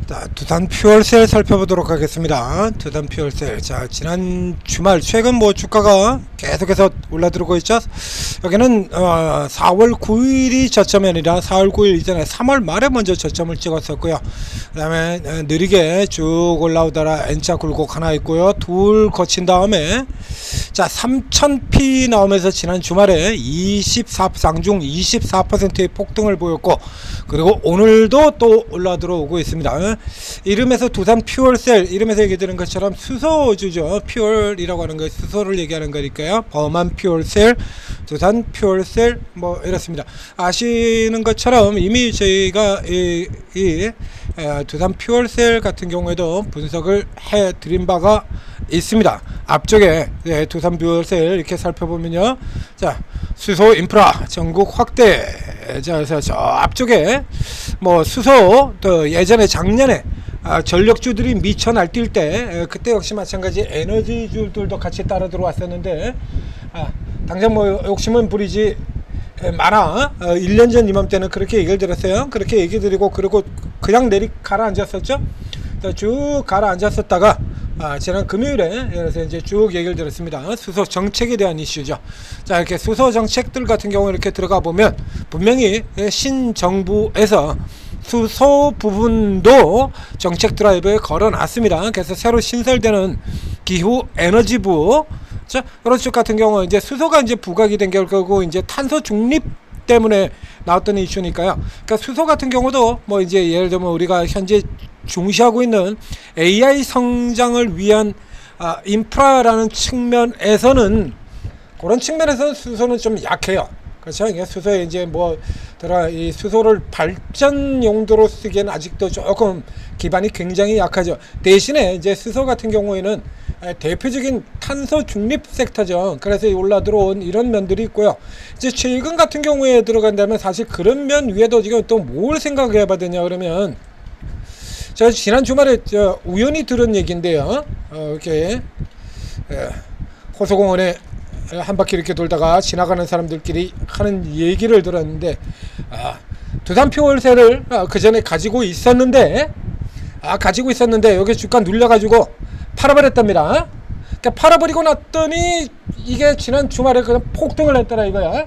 자, 두산 퓨얼셀 살펴보도록 하겠습니다. 두산 퓨얼셀. 자, 지난 주말 최근 뭐 주가가 계속해서 올라들고 있죠. 여기는 4월 9일이 저점이 아니라 4월 9일 이전에 3월 말에 먼저 저점을 찍었었고요. 그 다음에 느리게 쭉 올라오다가 N자 굴곡 하나 있고요. 둘 거친 다음에 자 3000P 나오면서 지난 주말에 상중 24%의 폭등을 보였고, 그리고 오늘도 또 올라 들어오고 있습니다. 이름에서 두산 퓨얼셀, 이름에서 얘기 드는 것처럼 수소주죠. 퓨얼이라고 하는 거 수소를 얘기하는 거니까요. 범한 퓨얼셀, 두산 퓨얼셀 뭐 이렇습니다. 아시는 것처럼 이미 저희가 두산 퓨얼셀 같은 경우에도 분석을 해 드린 바가 있습니다. 앞쪽에 두산 퓨얼셀 이렇게 살펴보면요, 자 수소 인프라 전국 확대. 자, 그래서 저 앞쪽에 뭐 수소 또 예전에 작년에 전력주들이 미쳐 날뛸 때 그때 역시 마찬가지 에너지주들도 같이 따라 들어왔었는데, 당장 뭐 욕심은 부리지 마라. 1년 전 이맘때는 그렇게 얘기를 드렸어요. 그렇게 얘기 드리고, 그리고 그냥 가라앉았었죠. 쭉 가라앉았었다가 지난 금요일에 그래서 이제 쭉 얘기를 드렸습니다. 수소 정책에 대한 이슈죠. 자, 이렇게 수소 정책들 같은 경우 이렇게 들어가 보면 분명히 신정부에서 수소 부분도 정책 드라이브에 걸어놨습니다. 그래서 새로 신설되는 기후 에너지부, 자, 그런 쪽 같은 경우 이제 수소가 이제 부각이 된 결과고, 이제 탄소 중립 때문에 나왔던 이슈니까요. 그러니까 수소 같은 경우도 뭐 이제 예를 들면 우리가 현재 중시하고 있는 AI 성장을 위한 인프라라는 측면에서는, 그런 측면에서 수소는 좀 약해요. 그렇죠. 이게 수소에 이제 이 수소를 발전 용도로 쓰기에는 아직도 조금 기반이 굉장히 약하죠. 대신에 이제 수소 같은 경우에는 대표적인 탄소 중립 섹터죠. 그래서 올라 들어온 이런 면들이 있고요. 이제 최근 같은 경우에 들어간다면 사실 그런 면 위에도 지금 또 뭘 생각해 봐야 되냐 그러면, 제가 지난 주말에 우연히 들은 얘기인데요. 이렇게 호수공원에 한 바퀴 이렇게 돌다가 지나가는 사람들끼리 하는 얘기를 들었는데, 두산 퓨얼셀을 그 전에 가지고 있었는데 여기 주가 눌려가지고 팔아버렸답니다. 그러니까 팔아버리고 났더니 이게 지난 주말에 그냥 폭등을 했더라 이거야.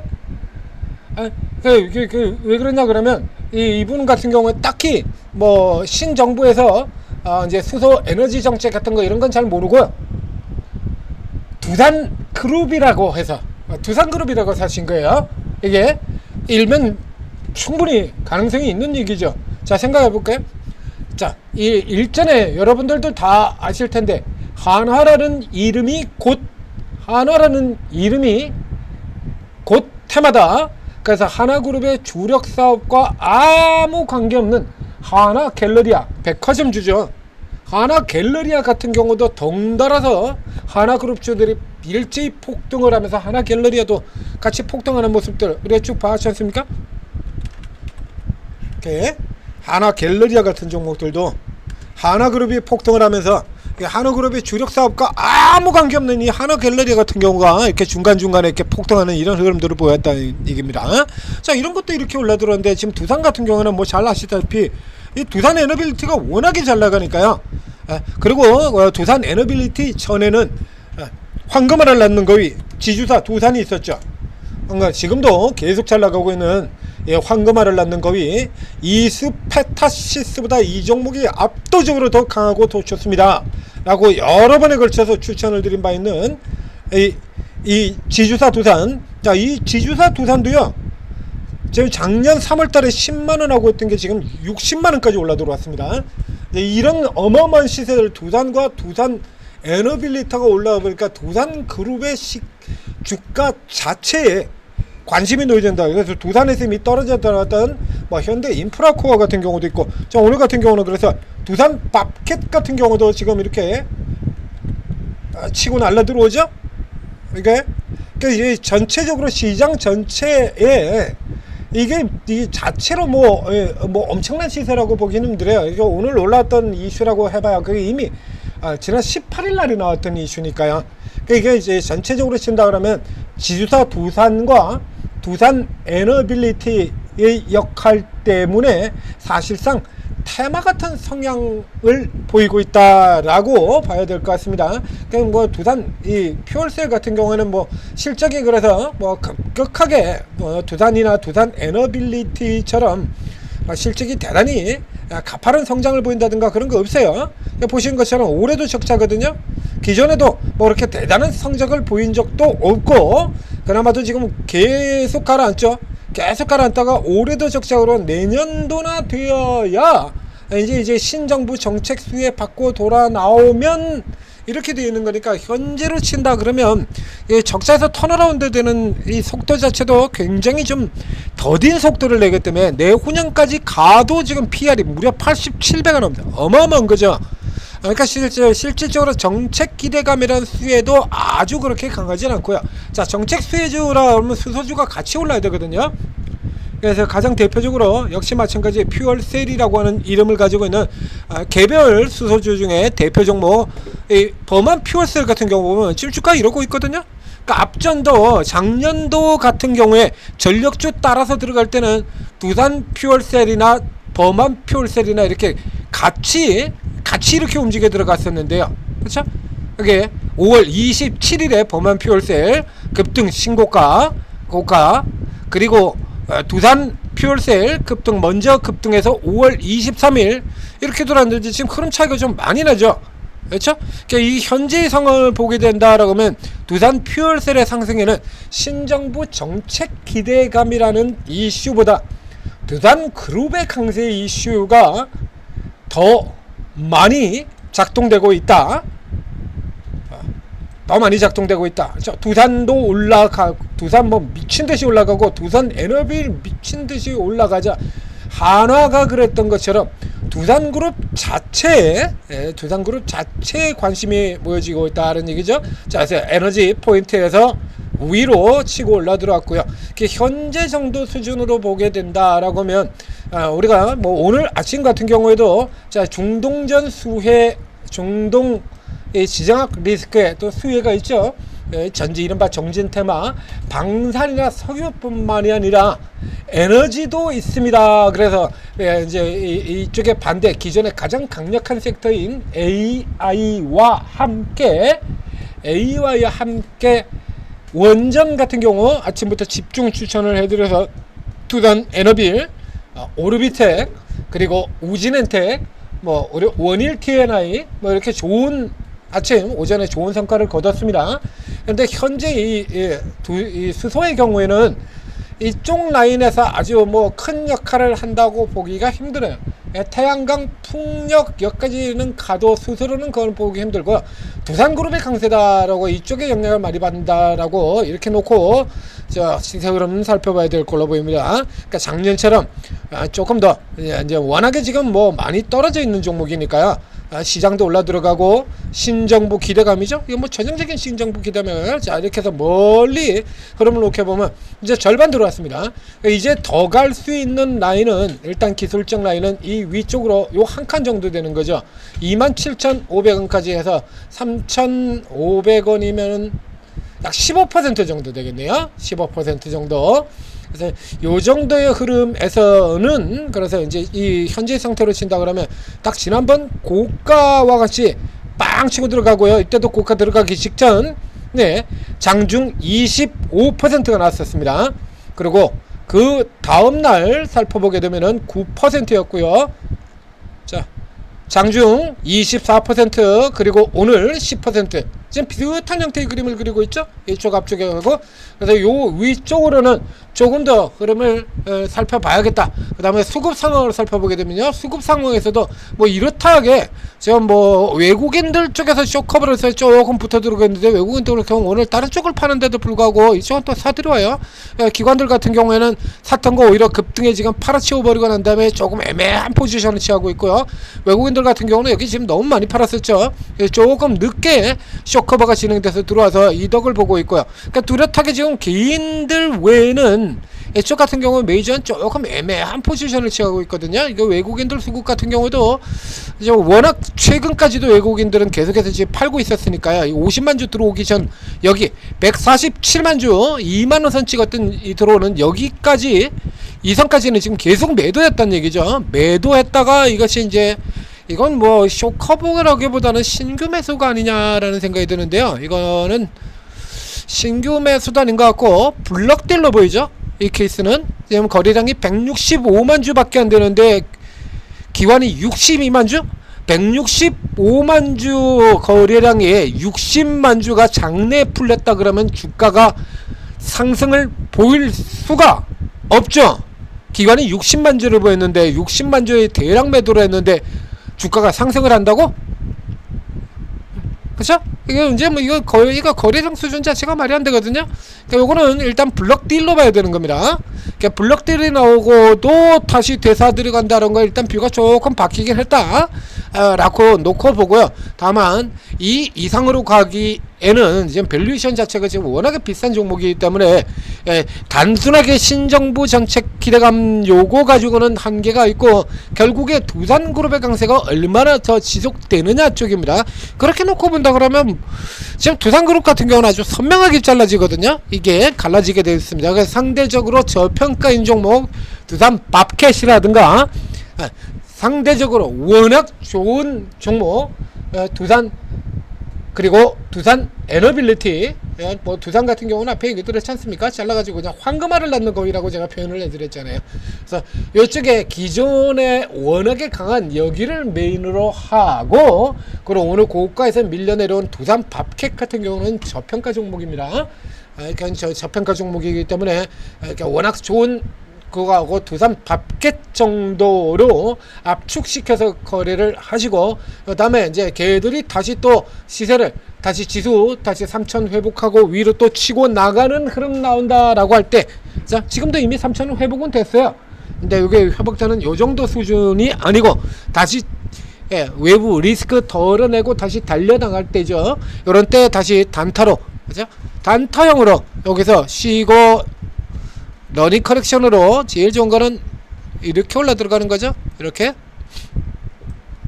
왜 그러냐 그러면, 이분 같은 경우에 딱히 뭐 신정부에서 이제 수소 에너지 정책 같은 거 이런 건 잘 모르고요. 두산 그룹이라고 해서 두산 그룹이라고 사신 거예요. 이게 일면 충분히 가능성이 있는 얘기죠. 자, 생각해 볼까요? 자, 이 일전에 여러분들도 다 아실 텐데 한화라는 이름이 곧 테마다. 그래서 하나그룹의 주력 사업과 아무 관계없는 하나 갤러리아, 백화점주죠. 하나 갤러리아 같은 경우도 덩달아서 하나그룹주들이 일제히 폭등을 하면서 하나 갤러리아도 같이 폭등하는 모습들 우리가 쭉 봐왔지 않습니까? 이렇게 하나 갤러리아 같은 종목들도 하나그룹이 폭등을 하면서 하나그룹의 주력 사업과 아무 관계없는 이 하나 갤러리아 같은 경우가 이렇게 중간중간에 이렇게 폭등하는 이런 흐름들을 보였다는 얘기입니다. 자, 이런 것도 이렇게 올라들었는데, 지금 두산 같은 경우는 뭐 잘 아시다시피 이 두산 에너빌리티가 워낙에 잘 나가니까요. 그리고 두산 에너빌리티 전에는 황금알을 낳는 거위 지주사 두산이 있었죠. 그러니까 지금도 계속 잘 나가고 있는 황금알을 낳는 거위 이스페타시스보다 이 종목이 압도적으로 더 강하고 더 좋습니다 라고 여러 번에 걸쳐서 추천을 드린 바 있는 이 지주사 두산. 자, 이 지주사 두산도요, 지금 작년 3월달에 10만원 하고 있던 게 지금 60만원까지 올라 들어왔습니다. 이런 어마어마한 시세를 두산과 두산 에너빌리티가 올라가 보니까 두산 그룹의 주가 자체에 관심이 놓여진다. 그래서 두산에서 이미 떨어졌던 뭐 현대 인프라코어 같은 경우도 있고, 자, 오늘 같은 경우는 그래서 두산 밥켓 같은 경우도 지금 이렇게 치고 날라 들어오죠. 그러니까 전체적으로 시장 전체에 이게 이 자체로 뭐 엄청난 시세라고 보기는 힘들어요. 이게 오늘 올라왔던 이슈라고 해봐야 그게 이미 지난 18일 날이 나왔던 이슈니까요. 그러니까 이게 이제 전체적으로 친다 그러면 지주사 두산과 두산 에너빌리티의 역할 때문에 사실상 테마 같은 성향을 보이고 있다라고 봐야 될 것 같습니다. 그러니까 뭐 두산 이 퓨얼셀 같은 경우에는 뭐 실적이 그래서 뭐 급격하게 두산이나 두산 에너빌리티처럼 실적이 대단히 가파른 성장을 보인다든가 그런 거 없어요. 보시는 것처럼 올해도 적자거든요. 기존에도 뭐 그렇게 대단한 성적을 보인 적도 없고, 그나마도 지금 계속 가라앉죠. 계속 가라앉다가 올해도 적자로 내년도나 되어야 이제 신정부 정책 수혜 받고 돌아 나오면 이렇게 되어 있는 거니까, 현재로 친다 그러면 이 적자에서 턴어라운드 되는 이 속도 자체도 굉장히 좀 더딘 속도를 내기 때문에 내후년까지 가도 지금 PR이 무려 87배가 넘습니다. 어마어마한 거죠. 그러니까 실질적으로 정책 기대감이라는 수혜도 아주 그렇게 강하진 않고요. 자, 정책 수혜주라 하면 수소주가 같이 올라야 되거든요. 그래서 가장 대표적으로 역시 마찬가지 퓨얼셀이라고 하는 이름을 가지고 있는 개별 수소주 중에 대표 종목 이 범한 퓨얼셀 같은 경우 보면 지금 주가 이러고 있거든요. 그러니까 앞전도 작년도 같은 경우에 전력주 따라서 들어갈 때는 두산 퓨얼셀이나 범한 퓨얼셀이나 이렇게 같이 이렇게 움직여 들어갔었는데요. 그렇죠? 이게 5월 27일에 범한 퓨얼셀 급등 신고가 고가, 그리고 두산 퓨얼셀 급등 먼저 급등해서 5월 23일 이렇게 돌았는데 지금 흐름 차이가 좀 많이 나죠. 그렇죠? 그러니까 이 현재의 상황을 보게 된다라고 하면 두산 퓨얼셀의 상승에는 신정부 정책 기대감이라는 이슈보다 두산 그룹의 강세 이슈가 더 많이 작동되고 있다. 더 많이 작동되고 있다. 두산도 올라가고, 두산 뭐 미친듯이 올라가고, 두산 에너빌 미친듯이 올라가자 한화가 그랬던 것처럼 두산그룹 자체에 관심이 모여지고 있다는 얘기죠. 자, 그래서 에너지 포인트에서 위로 치고 올라 들어왔고요. 현재 정도 수준으로 보게 된다라고 하면 우리가 뭐 오늘 아침 같은 경우에도 자, 중동전 수혜, 중동 지정학 리스크에 또 수혜가 있죠. 전지 이른바 정진 테마, 방산이나 석유뿐만이 아니라 에너지도 있습니다. 그래서 이제 이쪽에 반대 기존의 가장 강력한 섹터인 AI와 함께 원전 같은 경우 아침부터 집중 추천을 해드려서 두산 에너빌, 오르비텍, 그리고 우진엔텍, 뭐 원일 TNI 뭐 이렇게 좋은 아침 오전에 좋은 성과를 거뒀습니다. 그런데 현재 이 수소의 경우에는 이쪽 라인에서 아주 뭐 큰 역할을 한다고 보기가 힘들어요. 태양광 풍력 여기까지는 가도 스스로는 그건 보기 힘들고요. 두산그룹의 강세다라고 이쪽에 영향을 많이 받는다라고 이렇게 놓고 시세 흐름 살펴봐야 될 걸로 보입니다. 그러니까 작년처럼 조금 더 이제 워낙에 지금 뭐 많이 떨어져 있는 종목이니까요. 시장도 올라 들어가고 신정부 기대감이죠. 이거 뭐 전형적인 신정부 기대감을 자 이렇게 해서 멀리 흐름을 놓게 보면 이제 절반 들어왔습니다. 이제 더 갈 수 있는 라인은 일단 기술적 라인은 이 위쪽으로 요 한 칸 정도 되는 거죠. 27,500원까지 해서 3,500원이면 약 15% 정도 되겠네요. 15% 정도. 그래서 요 정도의 흐름에서는 그래서 이제 이 현재 상태로 친다 그러면 딱 지난번 고가와 같이 빵 치고 들어가고요. 이때도 고가 들어가기 직전 장중 25%가 나왔었습니다. 그리고 그 다음날 살펴보게 되면은 9%였고요. 자, 장중 24%, 그리고 오늘 10%. 지금 비슷한 형태의 그림을 그리고 있죠. 이쪽 앞쪽에 하고. 그래서 요 위쪽으로는 조금 더 흐름을 살펴봐야겠다. 그 다음에 수급 상황을 살펴보게 되면요, 수급 상황에서도 뭐 이렇다하게 지금 뭐 외국인들 쪽에서 쇼커버를 해서 조금 붙어 들어오겠는데, 외국인들 경우 오늘 다른 쪽을 파는데도 불구하고 이쪽은 또 사들어와요. 기관들 같은 경우에는 샀던 거 오히려 급등에 지금 팔아치워 버리고 난 다음에 조금 애매한 포지션을 취하고 있고요. 외국인들 같은 경우는 여기 지금 너무 많이 팔았었죠. 조금 늦게 쇼커버가 진행돼서 들어와서 이덕을 보고 있고요. 그러니까 뚜렷하게 지금 개인들 외에는 이쪽 같은 경우 메이저는 조금 애매한 포지션을 취하고 있거든요. 이거 외국인들 수급 같은 경우도 이제 워낙 최근까지도 외국인들은 계속해서 지금 팔고 있었으니까요. 50만 주 들어오기 전 여기 147만 주 2만원 선 찍었던 이 들어오는 여기까지 이선까지는 지금 계속 매도했다는 얘기죠. 매도했다가 이것이 이제 이건 뭐 쇼커버라기보다는 신규 매수가 아니냐라는 생각이 드는데요. 이거는 신규 매수도 아닌 것 같고 블럭딜로 보이죠. 이 케이스는 지금 거래량이 165만 주밖에 안 되는데 기관이 62만 주? 165만 주 거래량에 60만 주가 장내 풀렸다 그러면 주가가 상승을 보일 수가 없죠. 기관이 60만 주를 보였는데 60만 주의 대량 매도를 했는데 주가가 상승을 한다고? 그쵸? 이게 이제 뭐 이거 거래량 수준 자체가 말이 안 되거든요. 그러니까 요거는 일단 블럭 딜로 봐야 되는 겁니다. 그러니까 블럭 딜이 나오고도 다시 대사 들어간다는 거 일단 뷰가 조금 바뀌긴 했다. 라고 놓고 보고요. 다만 이 이상으로 가기에는 지금 밸류에이션 자체가 지금 워낙에 비싼 종목이기 때문에 단순하게 신정부 정책 기대감 요거 가지고는 한계가 있고 결국에 두산그룹의 강세가 얼마나 더 지속되느냐 쪽입니다. 그렇게 놓고 본다 그러면 지금 두산그룹 같은 경우는 아주 선명하게 잘라지거든요. 이게 갈라지게 되어 있습니다. 그래서 상대적으로 저평가인 종목 두산 밥캣이라든가 상대적으로 워낙 좋은 종목 두산 그리고 두산 에너빌리티 뭐 두산 같은 경우는 앞에 얘기 들었지 않습니까? 잘라가지고 그냥 황금알을 낳는 거이라고 제가 표현을 해드렸잖아요. 그래서 이쪽에 기존에 워낙에 강한 여기를 메인으로 하고 그리고 오늘 고가에서 밀려 내려온 두산 밥캣 같은 경우는 저평가 종목입니다. 그러니까 저평가 종목이기 때문에 그러니까 워낙 좋은 그거하고 두산 밥캣 정도로 압축시켜서 거래를 하시고 그 다음에 이제 걔들이 다시 또 시세를 다시 지수 다시 3천 회복하고 위로 또 치고 나가는 흐름 나온다라고 할 때 자 지금도 이미 3천은 회복은 됐어요. 근데 이게 회복자는 요 정도 수준이 아니고 다시 외부 리스크 덜어내고 다시 달려나갈 때죠. 요런 때 다시 단타로 그죠? 단타형으로 여기서 쉬고 러닝 커렉션으로 제일 좋은 거는 이렇게 올라 들어가는 거죠. 이렇게.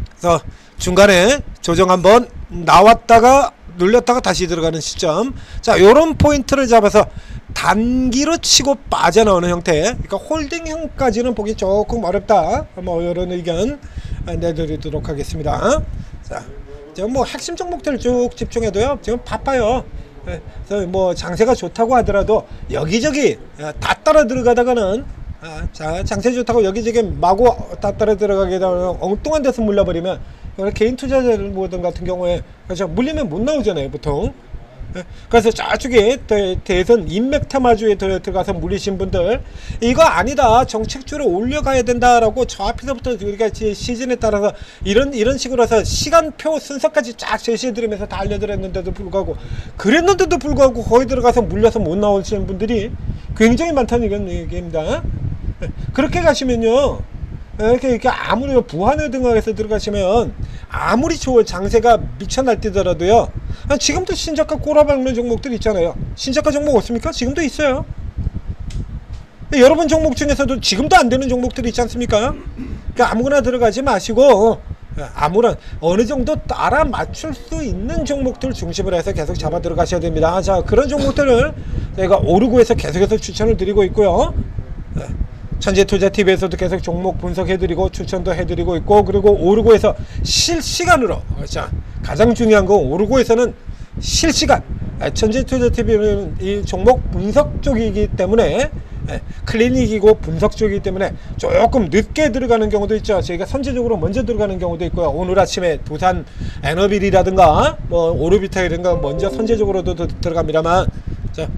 그래서 중간에 조정 한번 나왔다가 눌렸다가 다시 들어가는 시점. 자, 요런 포인트를 잡아서 단기로 치고 빠져나오는 형태. 그러니까 홀딩형까지는 보기 조금 어렵다. 뭐 요런 의견 내드리도록 하겠습니다. 자, 지금 뭐 핵심 종목들 쭉 집중해도요. 지금 바빠요. 그래서 뭐 장세가 좋다고 하더라도 여기저기 다 따라 들어가다가는 자 장세 좋다고 여기저기 마구 다 따라 들어가게 되면 엉뚱한 데서 물려버리면 개인 투자자들 같은 경우에 그렇죠 물리면 못 나오잖아요 보통. 그래서 저쪽에 대선 인맥 테마주에 들어가서 물리신 분들 이거 아니다 정책주를 올려가야 된다라고 저 앞에서부터 우리가 시즌에 따라서 이런 식으로 해서 시간표 순서까지 쫙 제시해드리면서 다 알려드렸는데도 불구하고 그랬는데도 불구하고 거기 들어가서 물려서 못 나오시는 분들이 굉장히 많다는 얘기입니다. 그렇게 가시면요 이렇게 아무리 부한회 등락해서 들어가시면 아무리 좋은 장세가 미쳐 날뛰더라도요 지금도 신저가 꼬라박는 종목들 있잖아요. 신저가 종목 없습니까? 지금도 있어요. 여러분 종목 중에서도 지금도 안 되는 종목들이 있지 않습니까? 그러니까 아무거나 들어가지 마시고 아무런 어느 정도 따라 맞출 수 있는 종목들 중심으로 해서 계속 잡아 들어가셔야 됩니다. 자, 그런 종목들을 저희가 오르고에서 계속해서 추천을 드리고 있고요. 천재투자TV에서도 계속 종목 분석해드리고 추천도 해드리고 있고 그리고 오르고에서 실시간으로 자, 가장 중요한 건 오르고에서는 실시간 천재투자TV는 이 종목 분석 쪽이기 때문에 클리닉이고 분석 쪽이기 때문에 조금 늦게 들어가는 경우도 있죠. 저희가 선제적으로 먼저 들어가는 경우도 있고요. 오늘 아침에 두산 에너빌이라든가 뭐 오르비타이라든가 먼저 선제적으로도 들어갑니다만 자,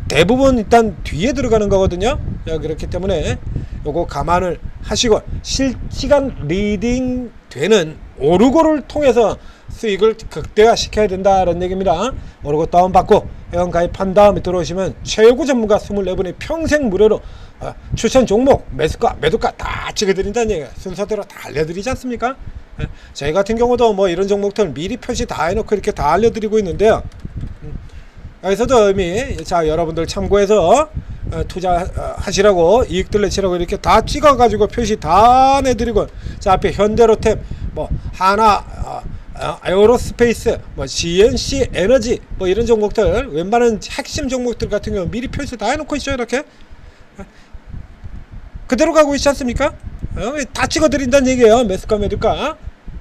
대부분 일단 뒤에 들어가는 거거든요. 그렇기 때문에 요거 감안을 하시고 실시간 리딩 되는 오르고를 통해서 수익을 극대화 시켜야 된다는 얘기입니다. 오르고 다운받고 회원 가입한 다음에 들어오시면 최고 전문가 24분이 평생 무료로 추천 종목 매수가 매도가 다 찍어드린다는 얘기예요. 순서대로 다 알려드리지 않습니까? 저희 같은 경우도 뭐 이런 종목들 미리 표시 다 해놓고 이렇게 다 알려드리고 있는데요. 여기서도 이미 자 여러분들 참고해서 투자하시라고 이익들 내시라고 이렇게 다 찍어가지고 표시 다 내드리고 자 앞에 현대로템 뭐 하나 에어로스페이스 뭐 GNC 에너지 뭐 이런 종목들 웬만한 핵심 종목들 같은 경우 미리 표시 다 해놓고 있죠. 이렇게 그대로 가고 있지 않습니까? 다 찍어드린다는 얘기예요. 매수가 매도가.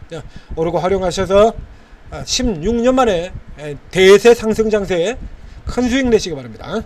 자, 오르고 활용하셔서 16년 만에 대세 상승 장세에 큰 수익 내시기 바랍니다.